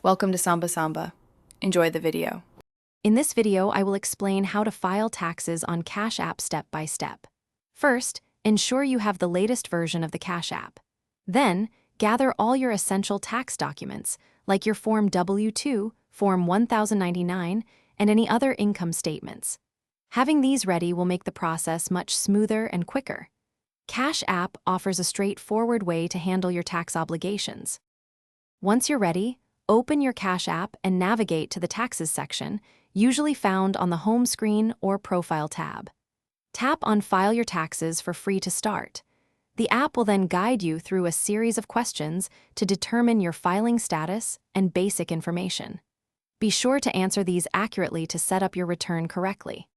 Welcome to Samba Samba. Enjoy the video. In this video, I will explain how to file taxes on Cash App step by step. First, ensure you have the latest version of the Cash App. Then, gather all your essential tax documents, like your Form W-2, Form 1099, and any other income statements. Having these ready will make the process much smoother and quicker. Cash App offers a straightforward way to handle your tax obligations. Once you're ready, open your Cash App and navigate to the Taxes section, usually found on the Home screen or Profile tab. Tap on File Your Taxes for free to start. The app will then guide you through a series of questions to determine your filing status and basic information. Be sure to answer these accurately to set up your return correctly.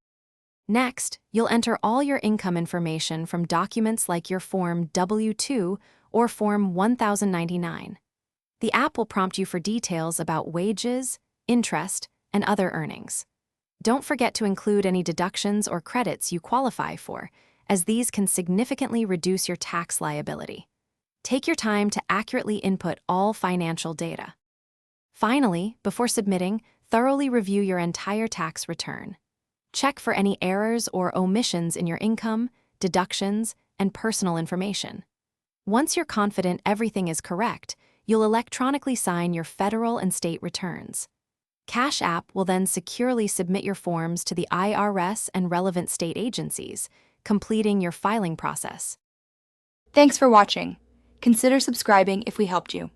Next, you'll enter all your income information from documents like your Form W-2 or Form 1099. The app will prompt you for details about wages, interest, and other earnings. Don't forget to include any deductions or credits you qualify for, as these can significantly reduce your tax liability. Take your time to accurately input all financial data. Finally, before submitting, thoroughly review your entire tax return. Check for any errors or omissions in your income, deductions, and personal information. Once you're confident everything is correct, you'll electronically sign your federal and state returns. Cash App will then securely submit your forms to the IRS and relevant state agencies, completing your filing process. Thanks for watching. Consider subscribing if we helped you.